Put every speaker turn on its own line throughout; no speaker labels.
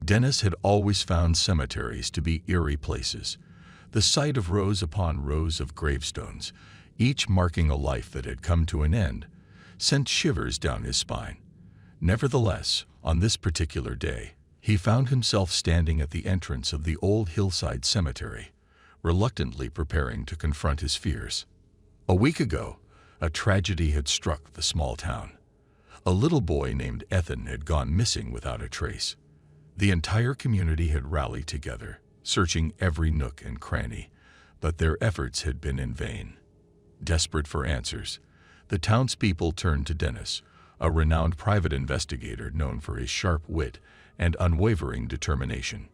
Dennis had always found cemeteries to be eerie places, the sight of rows upon rows of gravestones, each marking a life that had come to an end, sent shivers down his spine. Nevertheless, on this particular day, he found himself standing at the entrance of the old hillside cemetery, reluctantly preparing to confront his fears. A week ago, a tragedy had struck the small town. A little boy named Ethan had gone missing without a trace. The entire community had rallied together, searching every nook and cranny, but their efforts had been in vain. Desperate for answers, the townspeople turned to Dennis, a renowned private investigator known for his sharp wit and unwavering determination.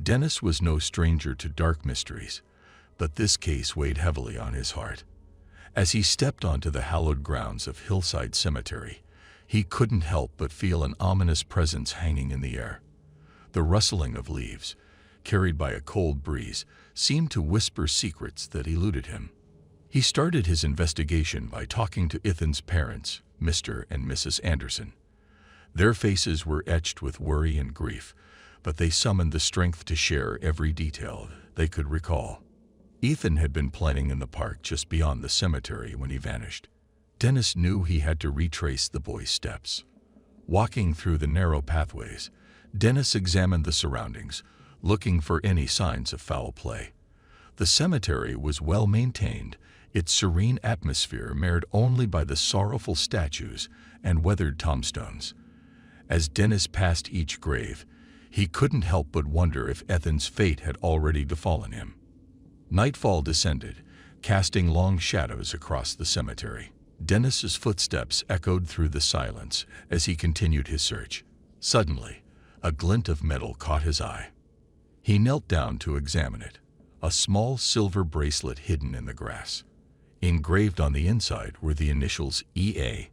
Dennis was no stranger to dark mysteries, but this case weighed heavily on his heart. As he stepped onto the hallowed grounds of Hillside Cemetery, he couldn't help but feel an ominous presence hanging in the air. The rustling of leaves, carried by a cold breeze, seemed to whisper secrets that eluded him. He started his investigation by talking to Ethan's parents, Mr. and Mrs. Anderson. Their faces were etched with worry and grief, but they summoned the strength to share every detail they could recall. Ethan had been playing in the park just beyond the cemetery when he vanished. Dennis knew he had to retrace the boy's steps. Walking through the narrow pathways, Dennis examined the surroundings, looking for any signs of foul play. The cemetery was well maintained, its serene atmosphere marred only by the sorrowful statues and weathered tombstones. As Dennis passed each grave, he couldn't help but wonder if Ethan's fate had already befallen him. Nightfall descended, casting long shadows across the cemetery. Dennis's footsteps echoed through the silence as he continued his search. Suddenly, a glint of metal caught his eye. He knelt down to examine it, a small silver bracelet hidden in the grass. Engraved on the inside were the initials EA.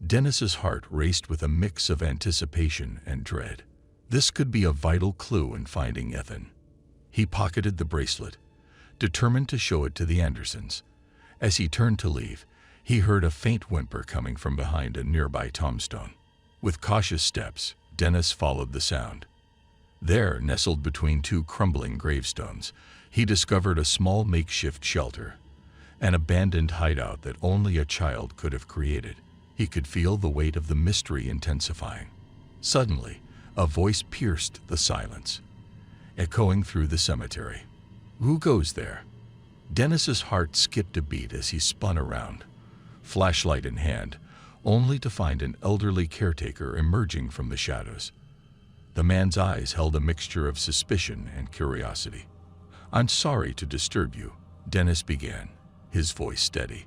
Dennis's heart raced with a mix of anticipation and dread. This could be a vital clue in finding Ethan. He pocketed the bracelet, determined to show it to the Andersons. As he turned to leave, he heard a faint whimper coming from behind a nearby tombstone. With cautious steps, Dennis followed the sound. There, nestled between two crumbling gravestones, he discovered a small makeshift shelter, an abandoned hideout that only a child could have created. He could feel the weight of the mystery intensifying. Suddenly, a voice pierced the silence, echoing through the cemetery. "Who goes there?" Dennis's heart skipped a beat as he spun around, flashlight in hand, only to find an elderly caretaker emerging from the shadows. The man's eyes held a mixture of suspicion and curiosity. "I'm sorry to disturb you," Dennis began, his voice steady.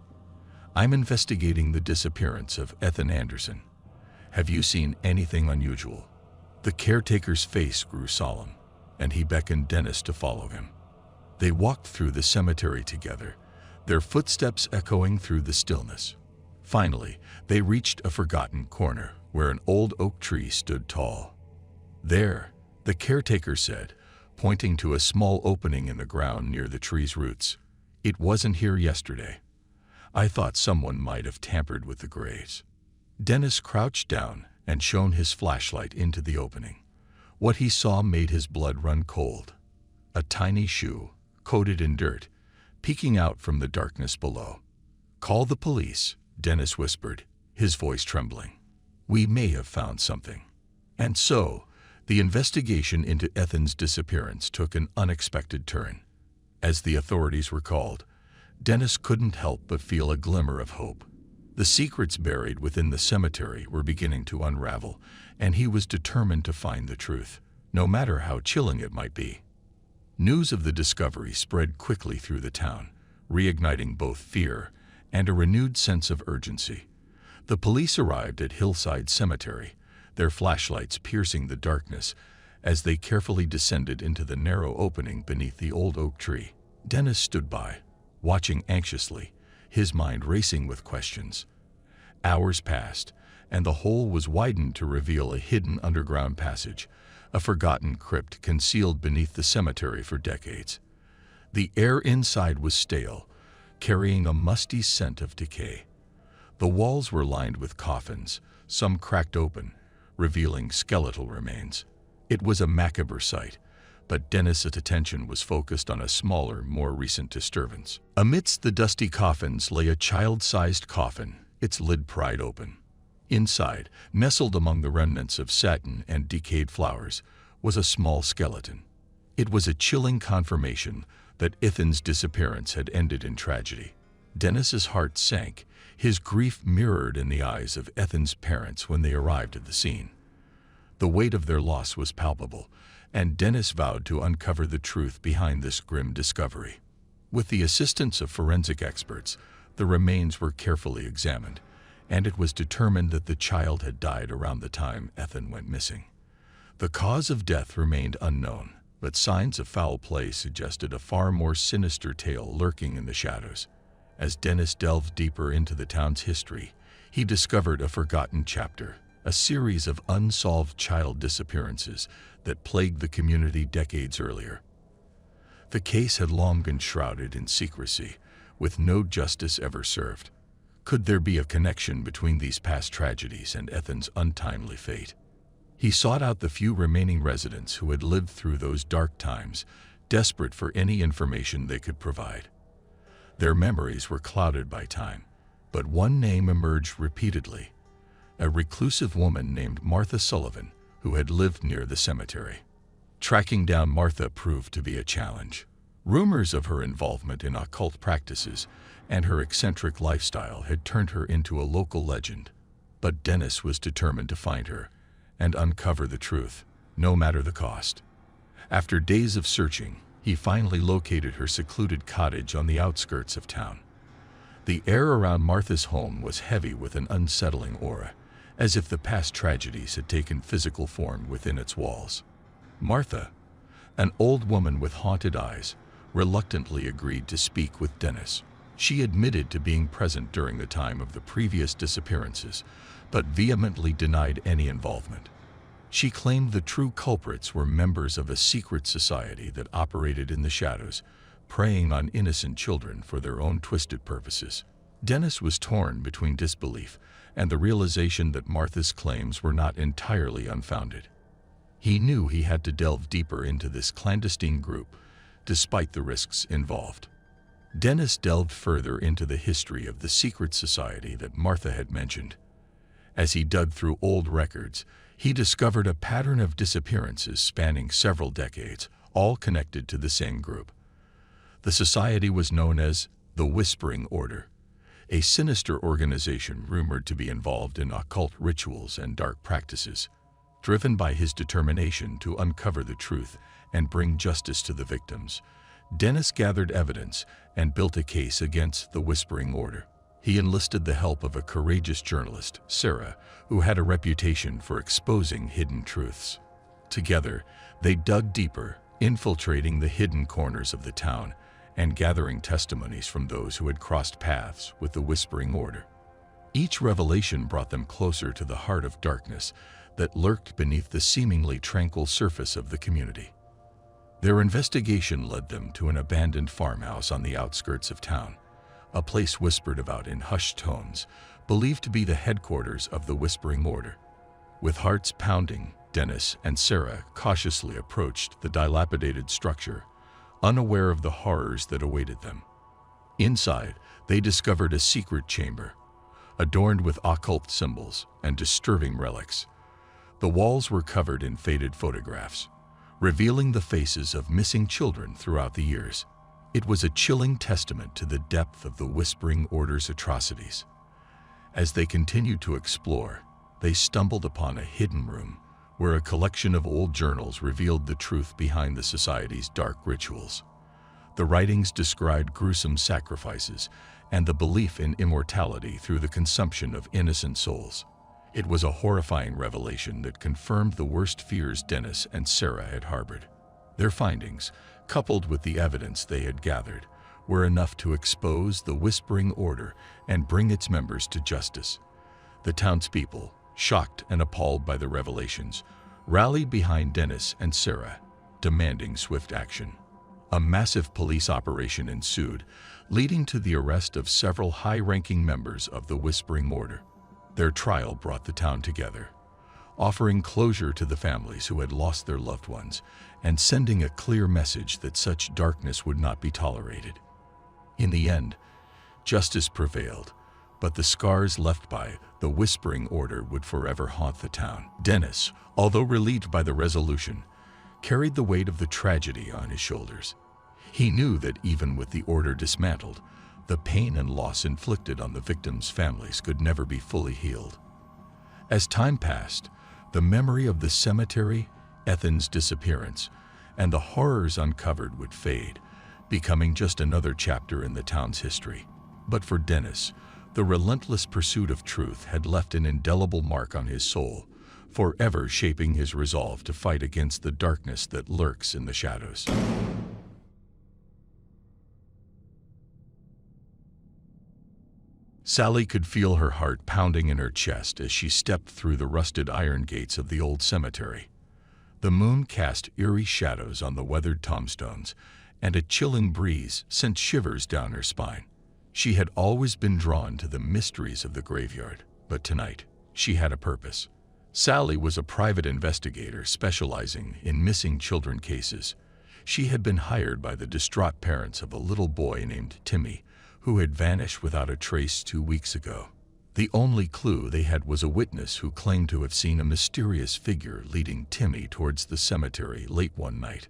"I'm investigating the disappearance of Ethan Anderson. Have you seen anything unusual?" The caretaker's face grew solemn, and he beckoned Dennis to follow him. They walked through the cemetery together, their footsteps echoing through the stillness. Finally, they reached a forgotten corner where an old oak tree stood tall. "There," the caretaker said, pointing to a small opening in the ground near the tree's roots. "It wasn't here yesterday. I thought someone might have tampered with the graves." Dennis crouched down and shone his flashlight into the opening. What he saw made his blood run cold. A tiny shoe, coated in dirt, peeking out from the darkness below. "Call the police," Dennis whispered, his voice trembling. "We may have found something." And so, the investigation into Ethan's disappearance took an unexpected turn. As the authorities were called, Dennis couldn't help but feel a glimmer of hope. The secrets buried within the cemetery were beginning to unravel, and he was determined to find the truth, no matter how chilling it might be. News of the discovery spread quickly through the town, reigniting both fear and a renewed sense of urgency. The police arrived at Hillside Cemetery, their flashlights piercing the darkness as they carefully descended into the narrow opening beneath the old oak tree. Dennis stood by, watching anxiously, his mind racing with questions. Hours passed, and the hole was widened to reveal a hidden underground passage, a forgotten crypt concealed beneath the cemetery for decades. The air inside was stale, carrying a musty scent of decay. The walls were lined with coffins, some cracked open, revealing skeletal remains. It was a macabre sight, but Dennis's attention was focused on a smaller, more recent disturbance. Amidst the dusty coffins lay a child-sized coffin, its lid pried open. Inside, nestled among the remnants of satin and decayed flowers, was a small skeleton. It was a chilling confirmation that Ethan's disappearance had ended in tragedy. Dennis's heart sank, his grief mirrored in the eyes of Ethan's parents when they arrived at the scene. The weight of their loss was palpable, and Dennis vowed to uncover the truth behind this grim discovery. With the assistance of forensic experts, the remains were carefully examined, and it was determined that the child had died around the time Ethan went missing. The cause of death remained unknown, but signs of foul play suggested a far more sinister tale lurking in the shadows. As Dennis delved deeper into the town's history, he discovered a forgotten chapter, a series of unsolved child disappearances that plagued the community decades earlier. The case had long been shrouded in secrecy, with no justice ever served. Could there be a connection between these past tragedies and Ethan's untimely fate? He sought out the few remaining residents who had lived through those dark times, desperate for any information they could provide. Their memories were clouded by time, but one name emerged repeatedly: a reclusive woman named Martha Sullivan, who had lived near the cemetery. Tracking down Martha proved to be a challenge. Rumors of her involvement in occult practices and her eccentric lifestyle had turned her into a local legend. But Dennis was determined to find her and uncover the truth, no matter the cost. After days of searching, he finally located her secluded cottage on the outskirts of town. The air around Martha's home was heavy with an unsettling aura, as if the past tragedies had taken physical form within its walls. Martha, an old woman with haunted eyes, reluctantly agreed to speak with Dennis. She admitted to being present during the time of the previous disappearances, but vehemently denied any involvement. She claimed the true culprits were members of a secret society that operated in the shadows, preying on innocent children for their own twisted purposes. Dennis was torn between disbelief and the realization that Martha's claims were not entirely unfounded. He knew he had to delve deeper into this clandestine group, despite the risks involved. Dennis delved further into the history of the secret society that Martha had mentioned. As he dug through old records, he discovered a pattern of disappearances spanning several decades, all connected to the same group. The society was known as the Whispering Order, a sinister organization rumored to be involved in occult rituals and dark practices. Driven by his determination to uncover the truth and bring justice to the victims, Dennis gathered evidence and built a case against the Whispering Order. He enlisted the help of a courageous journalist, Sarah, who had a reputation for exposing hidden truths. Together, they dug deeper, infiltrating the hidden corners of the town and gathering testimonies from those who had crossed paths with the Whispering Order. Each revelation brought them closer to the heart of darkness that lurked beneath the seemingly tranquil surface of the community. Their investigation led them to an abandoned farmhouse on the outskirts of town, a place whispered about in hushed tones, believed to be the headquarters of the Whispering Order. With hearts pounding, Dennis and Sarah cautiously approached the dilapidated structure, unaware of the horrors that awaited them. Inside, they discovered a secret chamber, adorned with occult symbols and disturbing relics. The walls were covered in faded photographs, revealing the faces of missing children throughout the years. It was a chilling testament to the depth of the Whispering Order's atrocities. As they continued to explore, they stumbled upon a hidden room where a collection of old journals revealed the truth behind the society's dark rituals. The writings described gruesome sacrifices and the belief in immortality through the consumption of innocent souls. It was a horrifying revelation that confirmed the worst fears Dennis and Sarah had harbored. Their findings, coupled with the evidence they had gathered, were enough to expose the Whispering Order and bring its members to justice. The townspeople, shocked and appalled by the revelations, rallied behind Dennis and Sarah, demanding swift action. A massive police operation ensued, leading to the arrest of several high-ranking members of the Whispering Order. Their trial brought the town together. offering closure to the families who had lost their loved ones and sending a clear message that such darkness would not be tolerated. In the end, justice prevailed, but the scars left by the Whispering Order would forever haunt the town. Dennis, although relieved by the resolution, carried the weight of the tragedy on his shoulders. He knew that even with the order dismantled, the pain and loss inflicted on the victims' families could never be fully healed. As time passed, the memory of the cemetery, Ethan's disappearance, and the horrors uncovered would fade, becoming just another chapter in the town's history. But for Dennis, the relentless pursuit of truth had left an indelible mark on his soul, forever shaping his resolve to fight against the darkness that lurks in the shadows. Sally could feel her heart pounding in her chest as she stepped through the rusted iron gates of the old cemetery. The moon cast eerie shadows on the weathered tombstones, and a chilling breeze sent shivers down her spine. She had always been drawn to the mysteries of the graveyard, but tonight she had a purpose. Sally was a private investigator specializing in missing children cases. She had been hired by the distraught parents of a little boy named Timmy, who had vanished without a trace 2 weeks ago. The only clue they had was a witness who claimed to have seen a mysterious figure leading Timmy towards the cemetery late one night.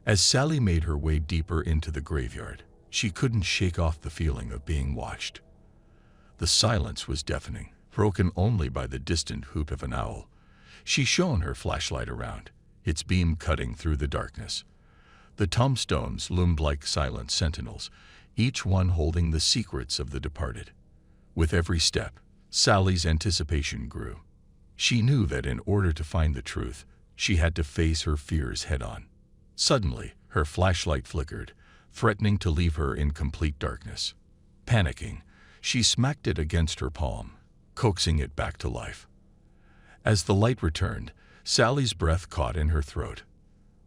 As Sally made her way deeper into the graveyard, she couldn't shake off the feeling of being watched. The silence was deafening, broken only by the distant hoot of an owl. She shone her flashlight around, its beam cutting through the darkness. The tombstones loomed like silent sentinels, each one holding the secrets of the departed. With every step, Sally's anticipation grew. She knew that in order to find the truth, she had to face her fears head-on. Suddenly, her flashlight flickered, threatening to leave her in complete darkness. Panicking, she smacked it against her palm, coaxing it back to life. As the light returned, Sally's breath caught in her throat.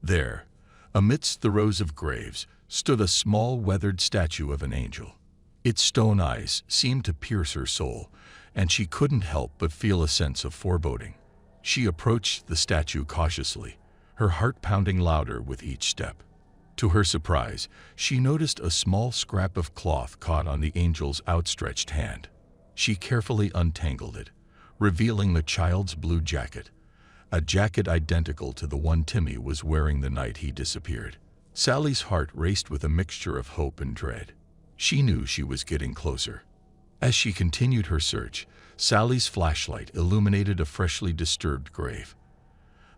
There, amidst the rows of graves, stood a small, weathered statue of an angel. Its stone eyes seemed to pierce her soul, and she couldn't help but feel a sense of foreboding. She approached the statue cautiously, her heart pounding louder with each step. To her surprise, she noticed a small scrap of cloth caught on the angel's outstretched hand. She carefully untangled it, revealing the child's blue jacket, a jacket identical to the one Timmy was wearing the night he disappeared. Sally's heart raced with a mixture of hope and dread. She knew she was getting closer. As she continued her search, Sally's flashlight illuminated a freshly disturbed grave.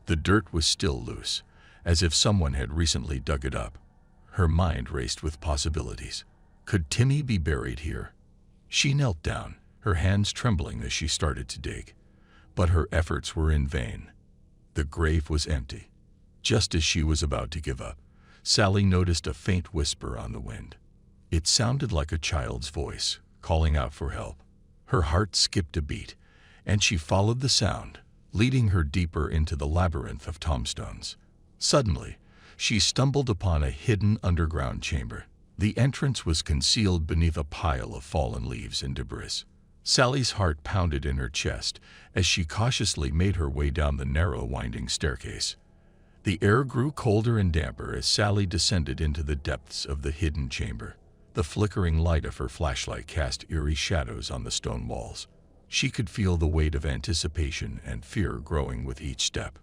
The dirt was still loose, as if someone had recently dug it up. Her mind raced with possibilities. Could Timmy be buried here? She knelt down, her hands trembling as she started to dig. But her efforts were in vain. The grave was empty. Just as she was about to give up, Sally noticed a faint whisper on the wind. It sounded like a child's voice, calling out for help. Her heart skipped a beat, and she followed the sound, leading her deeper into the labyrinth of tombstones. Suddenly, she stumbled upon a hidden underground chamber. The entrance was concealed beneath a pile of fallen leaves and debris. Sally's heart pounded in her chest as she cautiously made her way down the narrow, winding staircase. The air grew colder and damper as Sally descended into the depths of the hidden chamber. The flickering light of her flashlight cast eerie shadows on the stone walls. She could feel the weight of anticipation and fear growing with each step.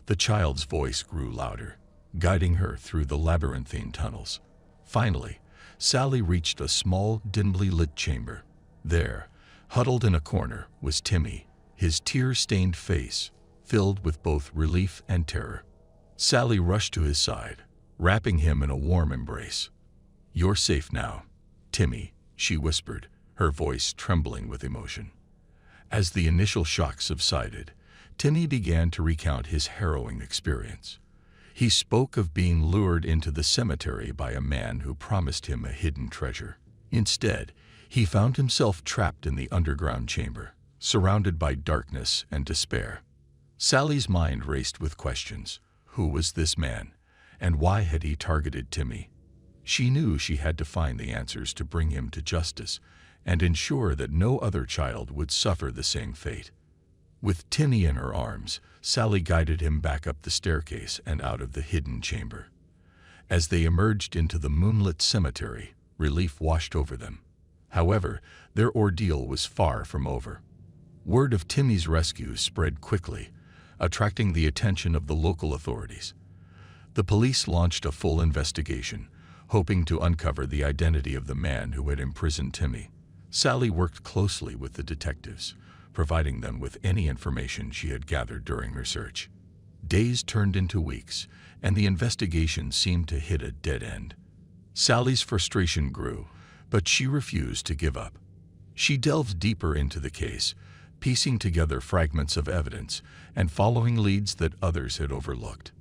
The child's voice grew louder, guiding her through the labyrinthine tunnels. Finally, Sally reached a small, dimly lit chamber. There, huddled in a corner, was Timmy, his tear-stained face filled with both relief and terror. Sally rushed to his side, wrapping him in a warm embrace. "You're safe now, Timmy," she whispered, her voice trembling with emotion. As the initial shock subsided, Timmy began to recount his harrowing experience. He spoke of being lured into the cemetery by a man who promised him a hidden treasure. Instead, he found himself trapped in the underground chamber, surrounded by darkness and despair. Sally's mind raced with questions. Who was this man, and why had he targeted Timmy? She knew she had to find the answers to bring him to justice and ensure that no other child would suffer the same fate. With Timmy in her arms, Sally guided him back up the staircase and out of the hidden chamber. As they emerged into the moonlit cemetery, relief washed over them. However, their ordeal was far from over. Word of Timmy's rescue spread quickly, attracting the attention of the local authorities. The police launched a full investigation, hoping to uncover the identity of the man who had imprisoned Timmy. Sally worked closely with the detectives, providing them with any information she had gathered during her search. Days turned into weeks, and the investigation seemed to hit a dead end. Sally's frustration grew, but she refused to give up. She delved deeper into the case, piecing together fragments of evidence and following leads that others had overlooked.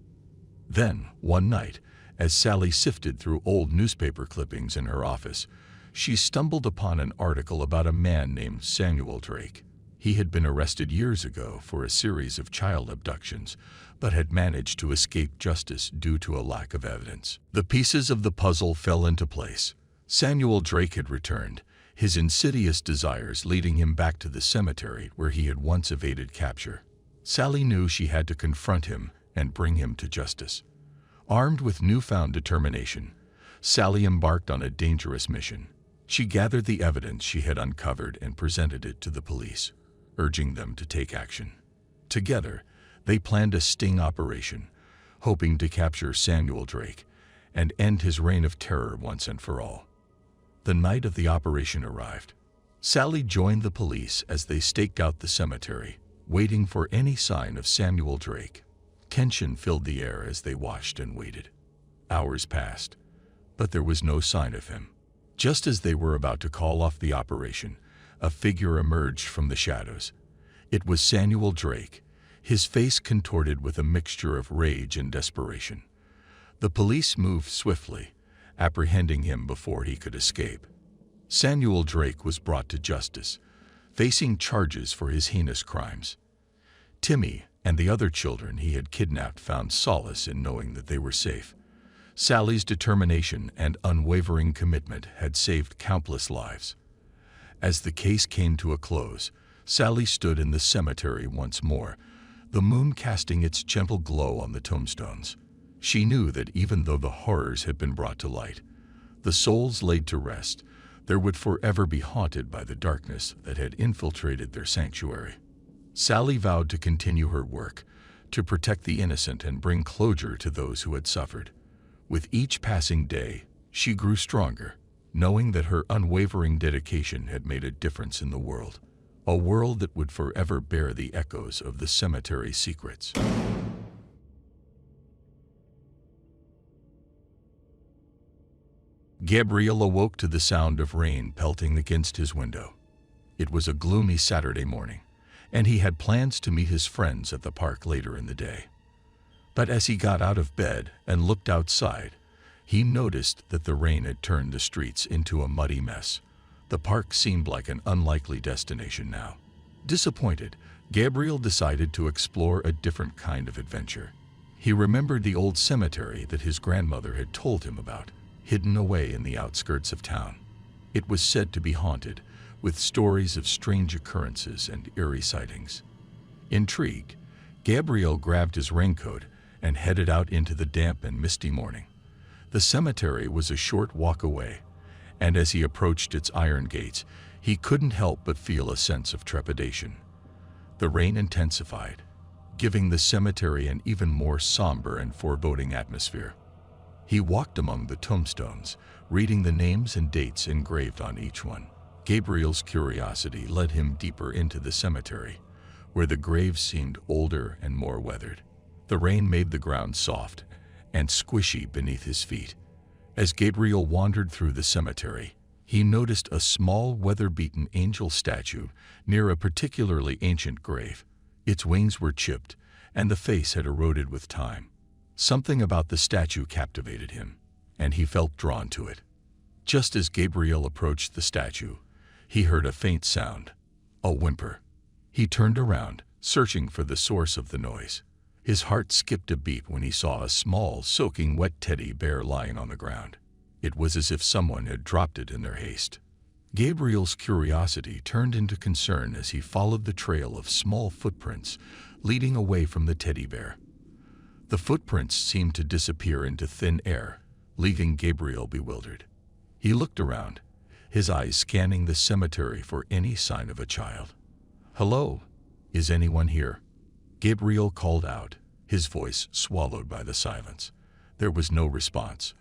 Then, one night, as Sally sifted through old newspaper clippings in her office, she stumbled upon an article about a man named Samuel Drake. He had been arrested years ago for a series of child abductions, but had managed to escape justice due to a lack of evidence. The pieces of the puzzle fell into place. Samuel Drake had returned, his insidious desires leading him back to the cemetery where he had once evaded capture. Sally knew she had to confront him and bring him to justice. Armed with newfound determination, Sally embarked on a dangerous mission. She gathered the evidence she had uncovered and presented it to the police, urging them to take action. Together, they planned a sting operation, hoping to capture Samuel Drake and end his reign of terror once and for all. The night of the operation arrived. Sally joined the police as they staked out the cemetery, waiting for any sign of Samuel Drake. Tension filled the air as they watched and waited. Hours passed, but there was no sign of him. Just as they were about to call off the operation, a figure emerged from the shadows. It was Samuel Drake, his face contorted with a mixture of rage and desperation. The police moved swiftly, apprehending him before he could escape. Samuel Drake was brought to justice, facing charges for his heinous crimes. Timmy and the other children he had kidnapped found solace in knowing that they were safe. Sally's determination and unwavering commitment had saved countless lives. As the case came to a close, Sally stood in the cemetery once more, the moon casting its gentle glow on the tombstones. She knew that even though the horrors had been brought to light, the souls laid to rest there would forever be haunted by the darkness that had infiltrated their sanctuary. Sally vowed to continue her work, to protect the innocent and bring closure to those who had suffered. With each passing day, she grew stronger, knowing that her unwavering dedication had made a difference in the world, a world that would forever bear the echoes of the cemetery's secrets. Gabriel awoke to the sound of rain pelting against his window. It was a gloomy Saturday morning, and he had plans to meet his friends at the park later in the day. But as he got out of bed and looked outside, he noticed that the rain had turned the streets into a muddy mess. The park seemed like an unlikely destination now. Disappointed, Gabriel decided to explore a different kind of adventure. He remembered the old cemetery that his grandmother had told him about, hidden away in the outskirts of town. It was said to be haunted, with stories of strange occurrences and eerie sightings. Intrigued, Gabriel grabbed his raincoat and headed out into the damp and misty morning. The cemetery was a short walk away, and as he approached its iron gates, he couldn't help but feel a sense of trepidation. The rain intensified, giving the cemetery an even more somber and foreboding atmosphere. He walked among the tombstones, reading the names and dates engraved on each one. Gabriel's curiosity led him deeper into the cemetery, where the graves seemed older and more weathered. The rain made the ground soft and squishy beneath his feet. As Gabriel wandered through the cemetery, he noticed a small, weather-beaten angel statue near a particularly ancient grave. Its wings were chipped, and the face had eroded with time. Something about the statue captivated him, and he felt drawn to it. Just as Gabriel approached the statue, he heard a faint sound, a whimper. He turned around, searching for the source of the noise. His heart skipped a beat when he saw a small, soaking wet teddy bear lying on the ground. It was as if someone had dropped it in their haste. Gabriel's curiosity turned into concern as he followed the trail of small footprints leading away from the teddy bear. The footprints seemed to disappear into thin air, leaving Gabriel bewildered. He looked around, his eyes scanning the cemetery for any sign of a child. "Hello, is anyone here?" Gabriel called out, his voice swallowed by the silence. There was no response,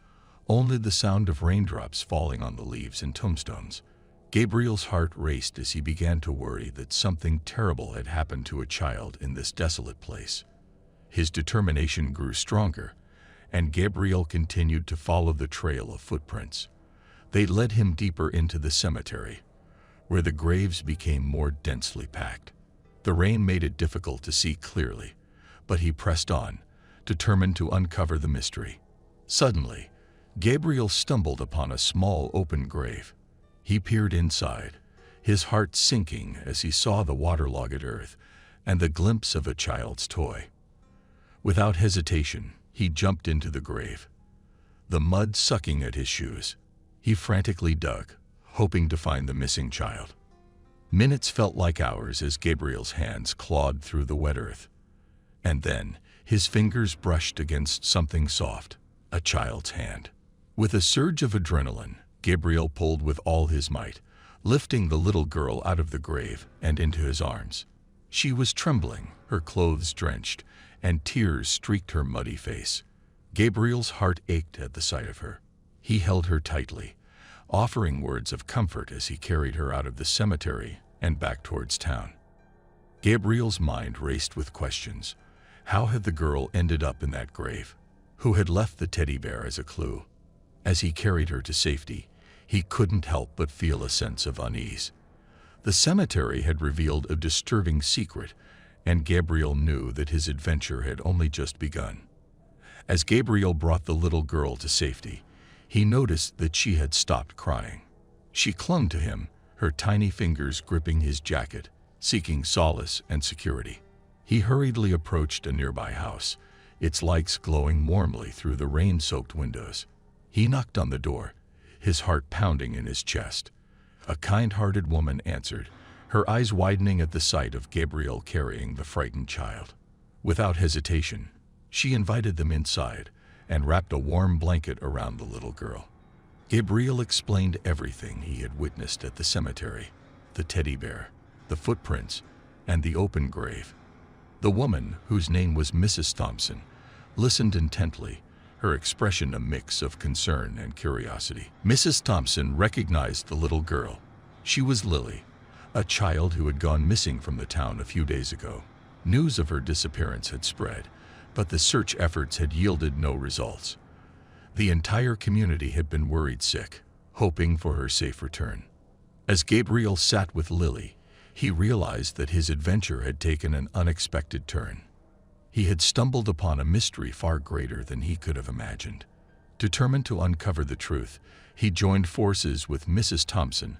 only the sound of raindrops falling on the leaves and tombstones. Gabriel's heart raced as he began to worry that something terrible had happened to a child in this desolate place. His determination grew stronger, and Gabriel continued to follow the trail of footprints. They led him deeper into the cemetery, where the graves became more densely packed. The rain made it difficult to see clearly, but he pressed on, determined to uncover the mystery. Suddenly, Gabriel stumbled upon a small open grave. He peered inside, his heart sinking as he saw the waterlogged earth and the glimpse of a child's toy. Without hesitation, he jumped into the grave, the mud sucking at his shoes. He frantically dug, hoping to find the missing child. Minutes felt like hours as Gabriel's hands clawed through the wet earth. And then, his fingers brushed against something soft, a child's hand. With a surge of adrenaline, Gabriel pulled with all his might, lifting the little girl out of the grave and into his arms. She was trembling, her clothes drenched, and tears streaked her muddy face. Gabriel's heart ached at the sight of her. He held her tightly, offering words of comfort as he carried her out of the cemetery and back towards town. Gabriel's mind raced with questions. How had the girl ended up in that grave? Who had left the teddy bear as a clue? As he carried her to safety, he couldn't help but feel a sense of unease. The cemetery had revealed a disturbing secret, and Gabriel knew that his adventure had only just begun. As Gabriel brought the little girl to safety, he noticed that she had stopped crying. She clung to him, her tiny fingers gripping his jacket, seeking solace and security. He hurriedly approached a nearby house, its lights glowing warmly through the rain-soaked windows. He knocked on the door, his heart pounding in his chest. A kind-hearted woman answered, her eyes widening at the sight of Gabriel carrying the frightened child. Without hesitation, she invited them inside and wrapped a warm blanket around the little girl. Gabriel explained everything he had witnessed at the cemetery, the teddy bear, the footprints, and the open grave. The woman, whose name was Mrs. Thompson, listened intently, her expression a mix of concern and curiosity. Mrs. Thompson recognized the little girl. She was Lily, a child who had gone missing from the town a few days ago. News of her disappearance had spread, but the search efforts had yielded no results. The entire community had been worried sick, hoping for her safe return. As Gabriel sat with Lily, he realized that his adventure had taken an unexpected turn. He had stumbled upon a mystery far greater than he could have imagined. Determined to uncover the truth, he joined forces with Mrs. Thompson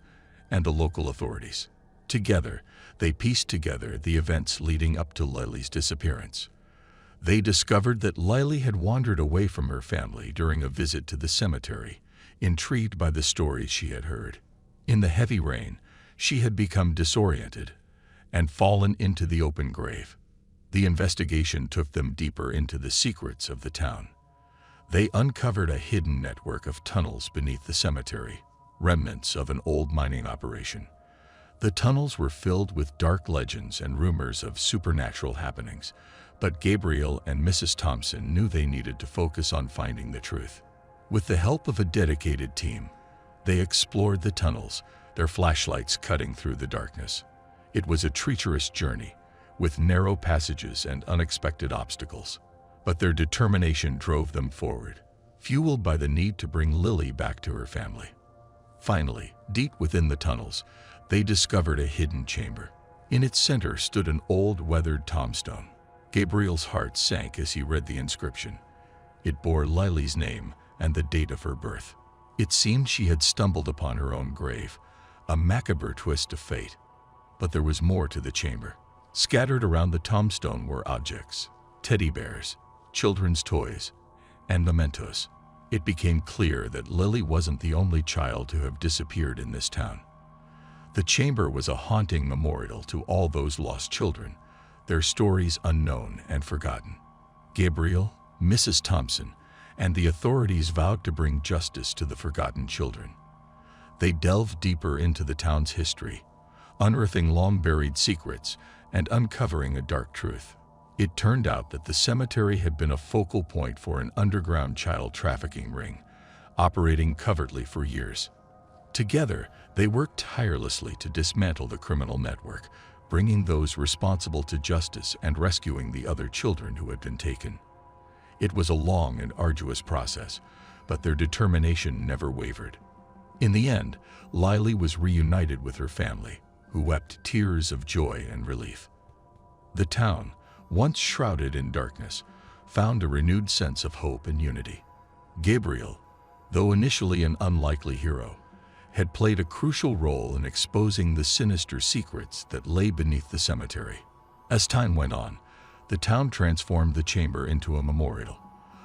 and the local authorities. Together, they pieced together the events leading up to Lily's disappearance. They discovered that Lily had wandered away from her family during a visit to the cemetery, intrigued by the stories she had heard. In the heavy rain, she had become disoriented and fallen into the open grave. The investigation took them deeper into the secrets of the town. They uncovered a hidden network of tunnels beneath the cemetery, remnants of an old mining operation. The tunnels were filled with dark legends and rumors of supernatural happenings, but Gabriel and Mrs. Thompson knew they needed to focus on finding the truth. With the help of a dedicated team, they explored the tunnels, their flashlights cutting through the darkness. It was a treacherous journey, with narrow passages and unexpected obstacles. But their determination drove them forward, fueled by the need to bring Lily back to her family. Finally, deep within the tunnels, they discovered a hidden chamber. In its center stood an old, weathered tombstone. Gabriel's heart sank as he read the inscription. It bore Lily's name and the date of her birth. It seemed she had stumbled upon her own grave, a macabre twist of fate. But there was more to the chamber. Scattered around the tombstone were objects, teddy bears, children's toys, and mementos. It became clear that Lily wasn't the only child to have disappeared in this town. The chamber was a haunting memorial to all those lost children, their stories unknown and forgotten. Gabriel, Mrs. Thompson, and the authorities vowed to bring justice to the forgotten children. They delved deeper into the town's history, unearthing long-buried secrets and uncovering a dark truth. It turned out that the cemetery had been a focal point for an underground child trafficking ring, operating covertly for years. Together, they worked tirelessly to dismantle the criminal network, bringing those responsible to justice and rescuing the other children who had been taken. It was a long and arduous process, but their determination never wavered. In the end, Lily was reunited with her family, who wept tears of joy and relief. The town, once shrouded in darkness, found a renewed sense of hope and unity. Gabriel, though initially an unlikely hero, had played a crucial role in exposing the sinister secrets that lay beneath the cemetery. As time went on, the town transformed the chamber into a memorial,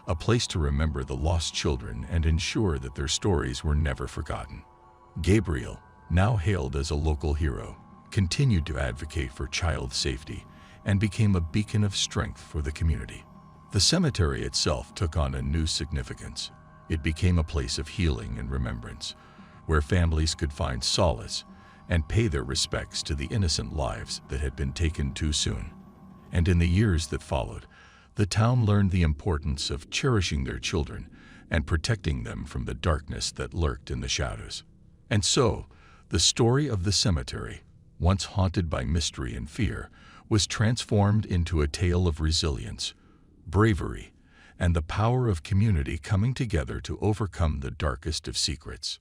a place to remember the lost children and ensure that their stories were never forgotten. Gabriel, now hailed as a local hero, continued to advocate for child safety and became a beacon of strength for the community. The cemetery itself took on a new significance. It became a place of healing and remembrance, where families could find solace and pay their respects to the innocent lives that had been taken too soon. And in the years that followed, the town learned the importance of cherishing their children and protecting them from the darkness that lurked in the shadows. And so, the story of the cemetery, once haunted by mystery and fear, was transformed into a tale of resilience, bravery, and the power of community coming together to overcome the darkest of secrets.